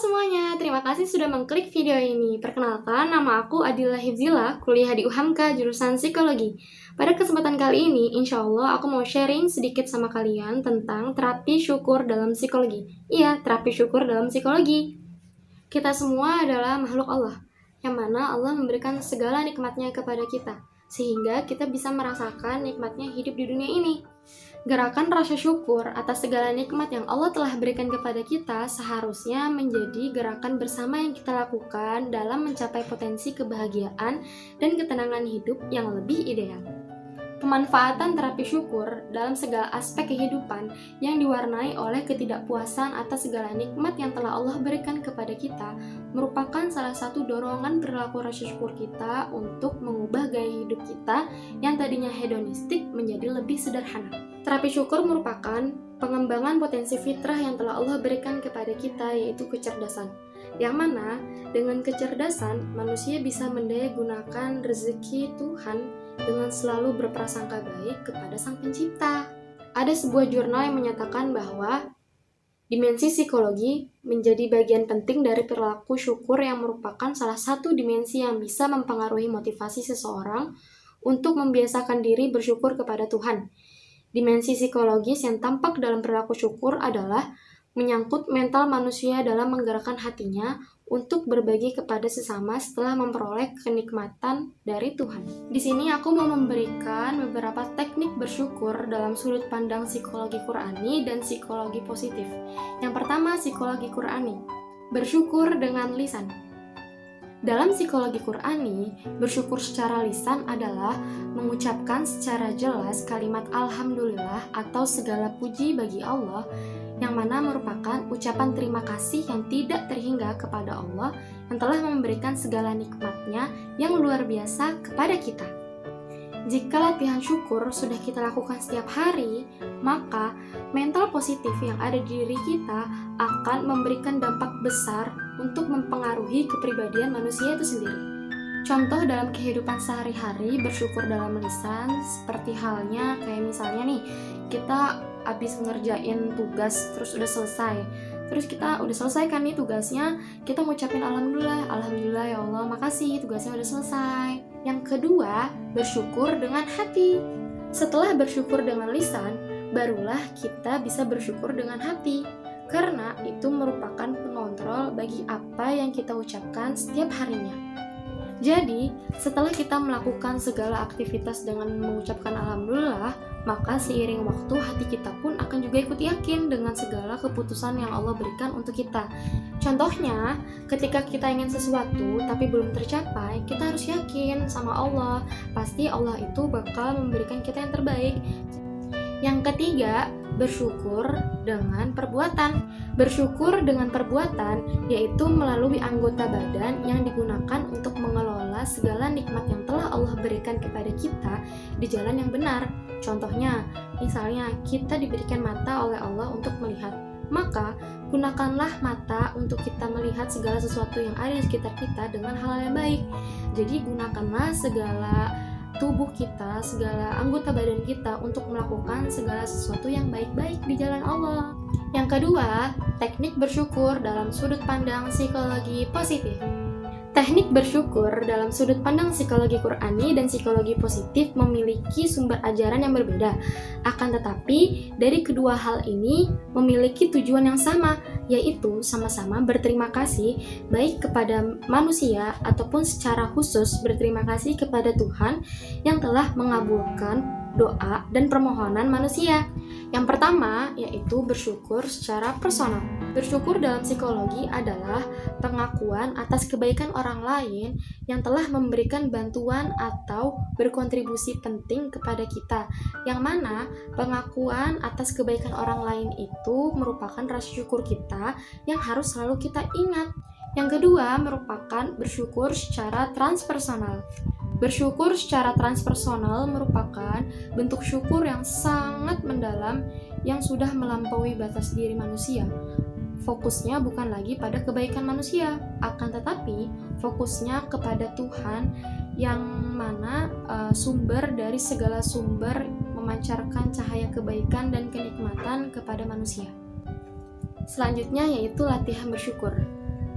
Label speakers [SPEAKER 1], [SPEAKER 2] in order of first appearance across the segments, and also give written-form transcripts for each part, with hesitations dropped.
[SPEAKER 1] semuanya, terima kasih sudah mengklik video ini. Perkenalkan, nama aku Adila Hifzila, kuliah di UHAMKA jurusan Psikologi. Pada kesempatan kali ini, insya Allah aku mau sharing sedikit sama kalian tentang terapi syukur dalam psikologi. Iya, terapi syukur dalam psikologi. Kita semua adalah makhluk Allah, yang mana Allah memberikan segala nikmatnya kepada kita, sehingga kita bisa merasakan nikmatnya hidup di dunia ini. Gerakan rasa syukur atas segala nikmat yang Allah telah berikan kepada kita seharusnya menjadi gerakan bersama yang kita lakukan dalam mencapai potensi kebahagiaan dan ketenangan hidup yang lebih ideal. Pemanfaatan terapi syukur dalam segala aspek kehidupan yang diwarnai oleh ketidakpuasan atas segala nikmat yang telah Allah berikan kepada kita merupakan salah satu dorongan perilaku rasa syukur kita untuk mengubah gaya hidup kita yang tadinya hedonistik menjadi lebih sederhana. Terapi syukur merupakan pengembangan potensi fitrah yang telah Allah berikan kepada kita, yaitu kecerdasan. Yang mana dengan kecerdasan manusia bisa mendayagunakan rezeki Tuhan dengan selalu berprasangka baik kepada Sang Pencipta. Ada sebuah jurnal yang menyatakan bahwa dimensi psikologi menjadi bagian penting dari perilaku syukur yang merupakan salah satu dimensi yang bisa mempengaruhi motivasi seseorang untuk membiasakan diri bersyukur kepada Tuhan. Dimensi psikologis yang tampak dalam perilaku syukur adalah menyangkut mental manusia dalam menggerakkan hatinya untuk berbagi kepada sesama setelah memperoleh kenikmatan dari Tuhan. Di sini aku mau memberikan beberapa teknik bersyukur dalam sudut pandang psikologi Qur'ani dan psikologi positif. Yang pertama, psikologi Qur'ani. Bersyukur dengan lisan. Dalam psikologi Qur'ani, bersyukur secara lisan adalah mengucapkan secara jelas kalimat Alhamdulillah atau segala puji bagi Allah, yang mana merupakan ucapan terima kasih yang tidak terhingga kepada Allah yang telah memberikan segala nikmatnya yang luar biasa kepada kita. Jika latihan syukur sudah kita lakukan setiap hari, maka mental positif yang ada di diri kita akan memberikan dampak besar untuk mempengaruhi kepribadian manusia itu sendiri. Contoh dalam kehidupan sehari-hari bersyukur dalam lisan seperti halnya kayak misalnya nih, kita habis ngerjain tugas terus udah selesai. Terus kita udah selesai kan nih tugasnya, kita ngucapin Alhamdulillah ya Allah, makasih tugasnya udah selesai. Yang kedua, bersyukur dengan hati. Setelah bersyukur dengan lisan, barulah kita bisa bersyukur dengan hati. Karena itu merupakan pengontrol bagi apa yang kita ucapkan setiap harinya. Jadi, setelah kita melakukan segala aktivitas dengan mengucapkan Alhamdulillah, maka seiring waktu hati kita pun akan juga ikut yakin dengan segala keputusan yang Allah berikan untuk kita. Contohnya, ketika kita ingin sesuatu tapi belum tercapai, kita harus yakin sama Allah. Pasti Allah itu bakal memberikan kita yang terbaik. Yang ketiga, bersyukur dengan perbuatan. Bersyukur dengan perbuatan yaitu melalui anggota badan yang digunakan untuk mengelola segala nikmat yang telah Allah berikan kepada kita di jalan yang benar. Contohnya, misalnya kita diberikan mata oleh Allah untuk melihat, maka gunakanlah mata untuk kita melihat segala sesuatu yang ada di sekitar kita dengan hal yang baik. Jadi gunakanlah segala tubuh kita, segala anggota badan kita untuk melakukan segala sesuatu yang baik-baik di jalan Allah. Yang kedua, teknik bersyukur dalam sudut pandang psikologi positif. Teknik bersyukur dalam sudut pandang psikologi Qur'ani dan psikologi positif memiliki sumber ajaran yang berbeda. Akan tetapi, dari kedua hal ini memiliki tujuan yang sama, yaitu sama-sama berterima kasih baik kepada manusia ataupun secara khusus berterima kasih kepada Tuhan yang telah mengabulkan doa dan permohonan manusia. Yang pertama yaitu bersyukur secara personal. Bersyukur dalam psikologi adalah pengakuan atas kebaikan orang lain yang telah memberikan bantuan atau berkontribusi penting kepada kita, yang mana pengakuan atas kebaikan orang lain itu merupakan rasa syukur kita yang harus selalu kita ingat. Yang kedua merupakan bersyukur secara transpersonal. Bersyukur secara transpersonal merupakan bentuk syukur yang sangat mendalam yang sudah melampaui batas diri manusia. Fokusnya bukan lagi pada kebaikan manusia, akan tetapi fokusnya kepada Tuhan yang mana sumber dari segala sumber memancarkan cahaya kebaikan dan kenikmatan kepada manusia. Selanjutnya yaitu latihan bersyukur.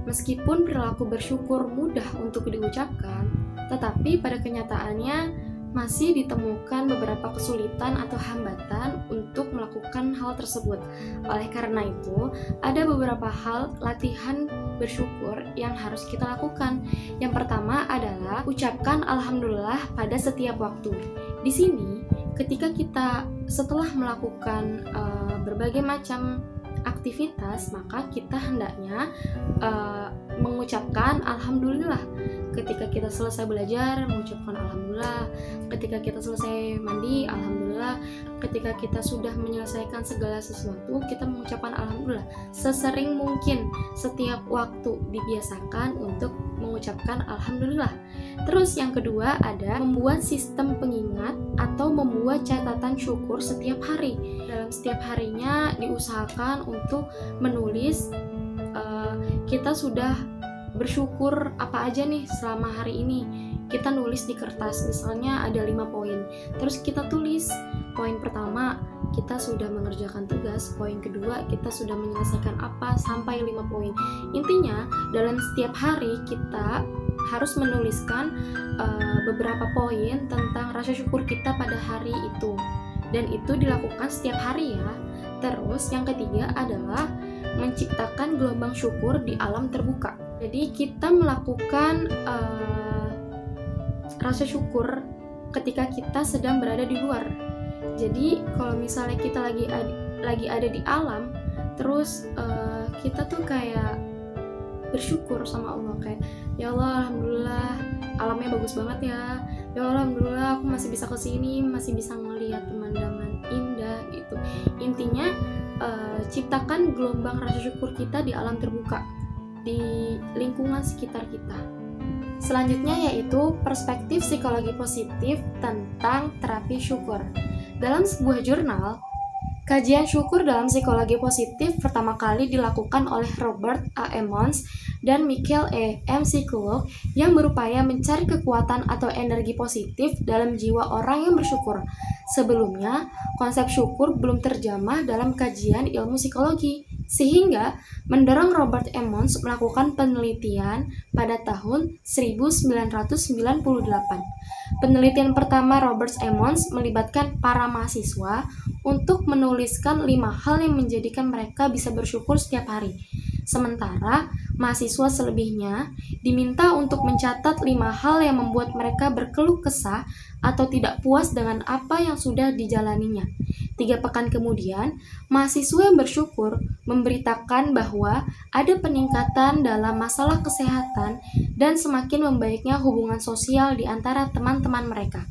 [SPEAKER 1] Meskipun perilaku bersyukur mudah untuk diucapkan, tetapi pada kenyataannya masih ditemukan beberapa kesulitan atau hambatan untuk melakukan hal tersebut. Oleh karena itu, ada beberapa hal latihan bersyukur yang harus kita lakukan. Yang pertama adalah ucapkan alhamdulillah pada setiap waktu. Di sini, ketika kita setelah melakukan berbagai macam aktivitas, maka kita hendaknya mengucapkan alhamdulillah. Ketika kita selesai belajar, mengucapkan alhamdulillah. Ketika kita selesai mandi, alhamdulillah. Ketika kita sudah menyelesaikan segala sesuatu, kita mengucapkan alhamdulillah. Sesering mungkin setiap waktu dibiasakan untuk mengucapkan alhamdulillah. Terus yang kedua ada membuat sistem pengingat atau membuat catatan syukur setiap hari. Dalam setiap harinya diusahakan untuk menulis kita sudah bersyukur apa aja nih selama hari ini. Kita nulis di kertas, misalnya ada 5 poin. Terus kita tulis, poin pertama kita sudah mengerjakan tugas, poin kedua kita sudah menyelesaikan apa sampai 5 poin. Intinya dalam setiap hari kita harus menuliskan beberapa poin tentang rasa syukur kita pada hari itu. Dan itu dilakukan setiap hari ya. Terus yang ketiga adalah menciptakan gelombang syukur di alam terbuka. Jadi kita melakukan rasa syukur ketika kita sedang berada di luar. Jadi kalau misalnya kita lagi ada di alam, terus kita tuh kayak bersyukur sama Allah, kayak ya Allah alhamdulillah alamnya bagus banget ya. Ya Allah alhamdulillah aku masih bisa kesini, masih bisa ngelihat pemandangan indah gitu. Intinya ciptakan gelombang rasa syukur kita di alam terbuka, di lingkungan sekitar kita. Selanjutnya yaitu perspektif psikologi positif tentang terapi syukur. Dalam sebuah jurnal, kajian syukur dalam psikologi positif pertama kali dilakukan oleh Robert A. Emmons dan Michael E. M. Psikolog yang berupaya mencari kekuatan atau energi positif dalam jiwa orang yang bersyukur. Sebelumnya, konsep syukur belum terjamah dalam kajian ilmu psikologi, sehingga mendorong Robert Emmons melakukan penelitian pada tahun 1998. Penelitian pertama Robert Emmons melibatkan para mahasiswa untuk menuliskan 5 hal yang menjadikan mereka bisa bersyukur setiap hari. Sementara mahasiswa selebihnya diminta untuk mencatat 5 hal yang membuat mereka berkeluh kesah atau tidak puas dengan apa yang sudah dijalaninya. 3 pekan kemudian, mahasiswa yang bersyukur memberitakan bahwa ada peningkatan dalam masalah kesehatan dan semakin membaiknya hubungan sosial di antara teman-teman mereka.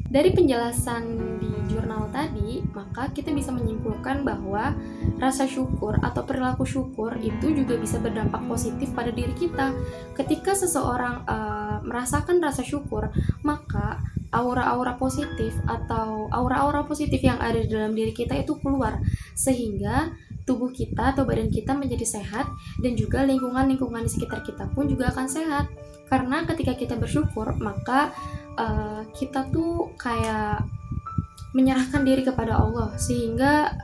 [SPEAKER 1] Dari penjelasan di jurnal tadi, maka kita bisa menyimpulkan bahwa rasa syukur atau perilaku syukur itu juga bisa berdampak positif pada diri kita. Ketika seseorang merasakan rasa syukur, maka aura-aura positif atau aura-aura positif yang ada di dalam diri kita itu keluar, sehingga tubuh kita atau badan kita menjadi sehat, dan juga lingkungan-lingkungan di sekitar kita pun juga akan sehat. Karena ketika kita bersyukur, maka kita tuh kayak menyerahkan diri kepada Allah, sehingga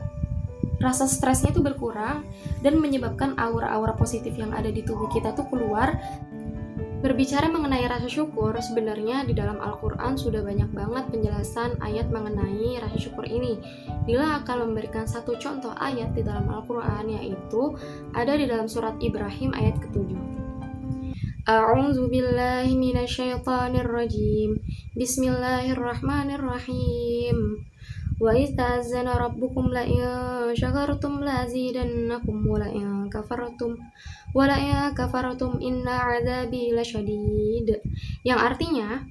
[SPEAKER 1] rasa stresnya itu berkurang dan menyebabkan aura-aura positif yang ada di tubuh kita tuh keluar. Berbicara mengenai rasa syukur, sebenarnya di dalam Al-Quran sudah banyak banget penjelasan ayat mengenai rasa syukur ini. Bila akan memberikan satu contoh ayat di dalam Al-Quran, yaitu ada di dalam surat Ibrahim ayat ke-7. A'udzu billahi minasyaitonir rajim. Bismillahirrahmanirrahim. Wa ista'zana rabbukum la in syakartum la azidannakum wa la in kafartum inna 'adzabi lasyadid. Yang artinya,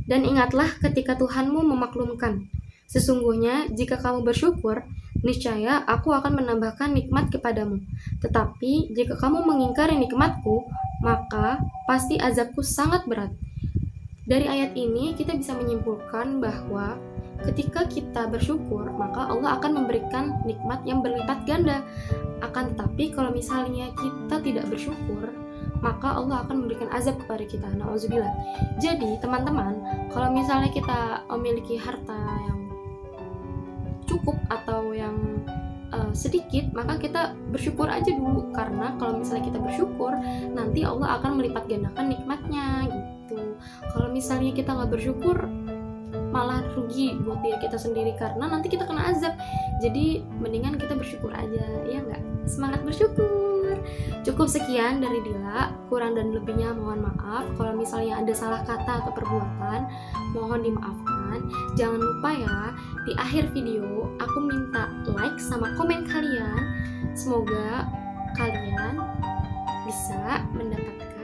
[SPEAKER 1] dan ingatlah ketika Tuhanmu memaklumkan, sesungguhnya jika kamu bersyukur, niscaya aku akan menambahkan nikmat kepadamu. Tetapi jika kamu mengingkari nikmatku, maka pasti azabku sangat berat. Dari ayat ini kita bisa menyimpulkan bahwa ketika kita bersyukur, maka Allah akan memberikan nikmat yang berlipat ganda. Akan tetapi kalau misalnya kita tidak bersyukur, maka Allah akan memberikan azab kepada kita. Na'udzubillah. Jadi teman-teman, kalau misalnya kita memiliki harta yang cukup atau yang sedikit, maka kita bersyukur aja dulu, karena kalau misalnya kita bersyukur nanti Allah akan melipat gandakan nikmatnya gitu. Kalau misalnya kita nggak bersyukur malah rugi buat diri kita sendiri, karena nanti kita kena azab. Jadi mendingan kita bersyukur aja, ya nggak? Semangat bersyukur. Cukup sekian dari Dila, kurang dan lebihnya mohon maaf. Kalau misalnya ada salah kata atau perbuatan, mohon dimaafkan. Jangan lupa ya, di akhir video aku minta like sama komen kalian. Semoga kalian bisa mendapatkan